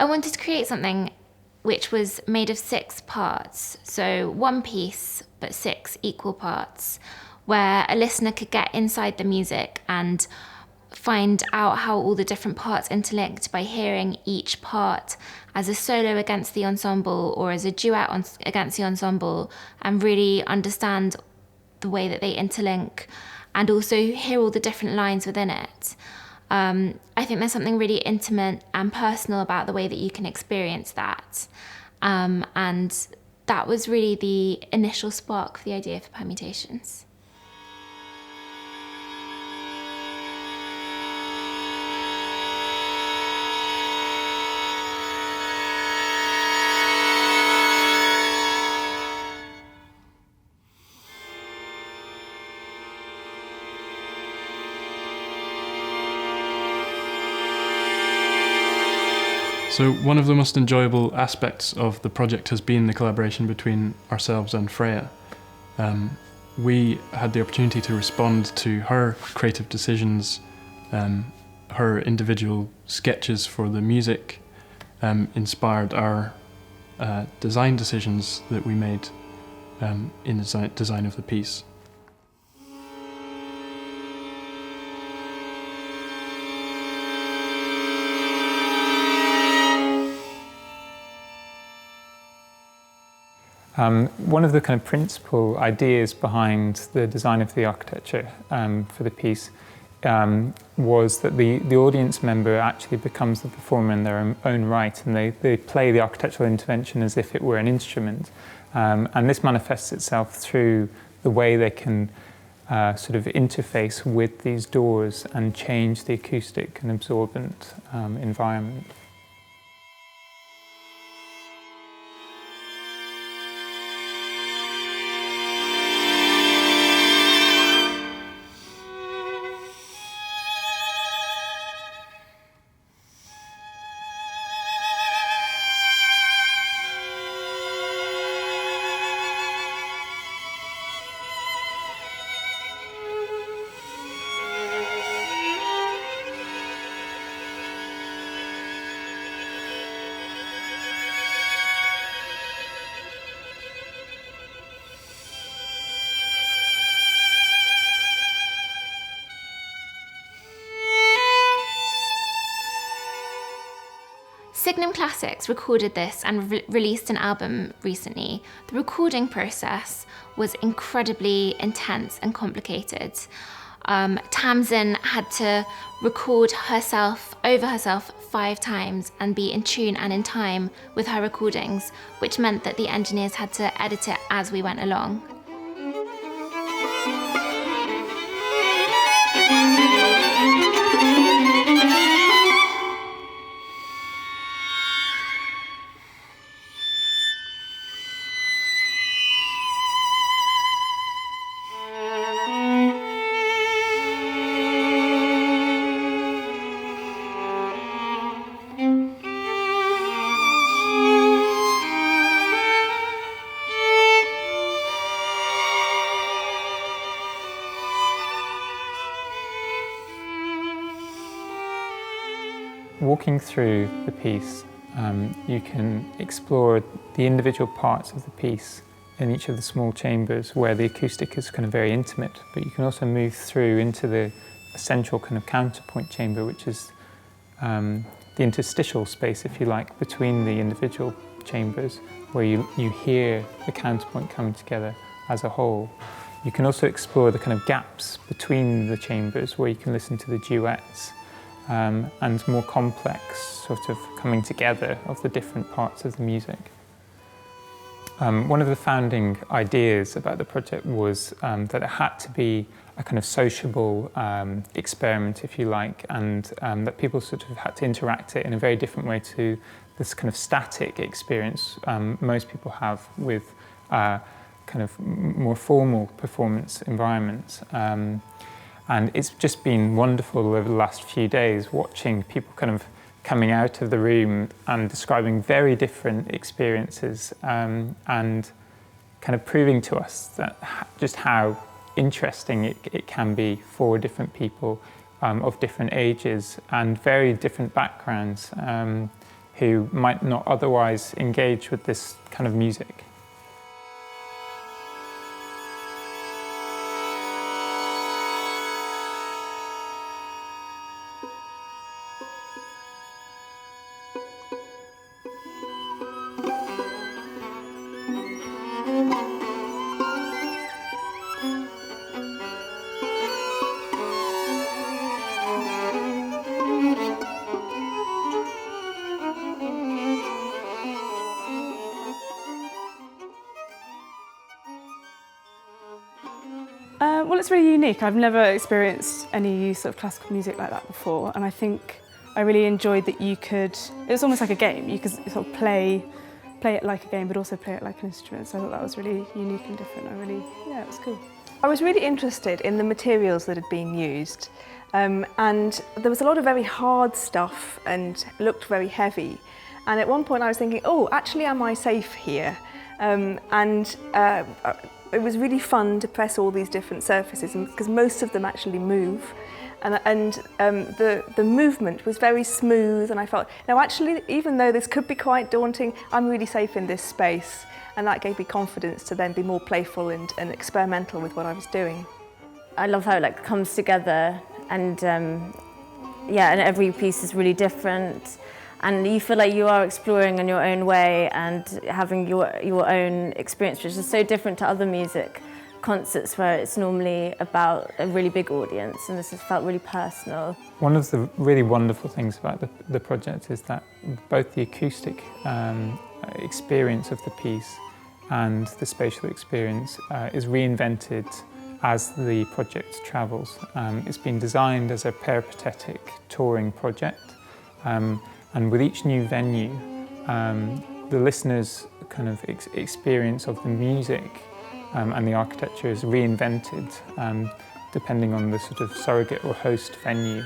I wanted to create something which was made of 6 parts, so one piece but 6 equal parts, where a listener could get inside the music and find out how all the different parts interlinked by hearing each part as a solo against the ensemble or as a duet against the ensemble, and really understand the way that they interlink and also hear all the different lines within it. I think there's something really intimate and personal about the way that you can experience that. And that was really the initial spark for the idea for Permutations. So one of the most enjoyable aspects of the project has been the collaboration between ourselves and Freya. We had the opportunity to respond to her creative decisions, her individual sketches for the music, inspired our design decisions that we made in the design of the piece. One of the kind of principal ideas behind the design of the architecture for the piece was that the audience member actually becomes the performer in their own right, and they play the architectural intervention as if it were an instrument. And this manifests itself through the way they can sort of interface with these doors and change the acoustic and absorbent environment. Signum Classics recorded this and released an album recently. The recording process was incredibly intense and complicated. Tamsin had to record herself 5 times and be in tune and in time with her recordings, which meant that the engineers had to edit it as we went along. Walking through the piece, you can explore the individual parts of the piece in each of the small chambers where the acoustic is kind of very intimate, but you can also move through into the central kind of counterpoint chamber, which is the interstitial space, if you like, between the individual chambers, where you hear the counterpoint coming together as a whole. You can also explore the kind of gaps between the chambers, where you can listen to the duets and more complex sort of coming together of the different parts of the music. One of the founding ideas about the project was that it had to be a kind of sociable experiment, if you like, and that people sort of had to interact it in a very different way to this kind of static experience most people have with kind of more formal performance environments. And it's just been wonderful over the last few days watching people kind of coming out of the room and describing very different experiences and kind of proving to us that just how interesting it can be for different people of different ages and very different backgrounds who might not otherwise engage with this kind of music. Well, it's really unique. I've never experienced any sort of classical music like that before, and I think I really enjoyed that it was almost like a game. You could sort of play it like a game, but also play it like an instrument. So I thought that was really unique and different. It was cool. I was really interested in the materials that had been used, and there was a lot of very hard stuff and looked very heavy. And at one point I was thinking, oh, actually, am I safe here? It was really fun to press all these different surfaces, because most of them actually move, and the movement was very smooth, and I felt, no, actually, even though this could be quite daunting, I'm really safe in this space, and that gave me confidence to then be more playful and experimental with what I was doing. I love how it comes together, and and every piece is really different. And you feel like you are exploring in your own way and having your own experience, which is so different to other music concerts where it's normally about a really big audience, and this has felt really personal. One of the really wonderful things about the project is that both the acoustic experience of the piece and the spatial experience is reinvented as the project travels. It's been designed as a peripatetic touring project. And with each new venue, the listener's kind of experience of the music and the architecture is reinvented depending on the sort of surrogate or host venue.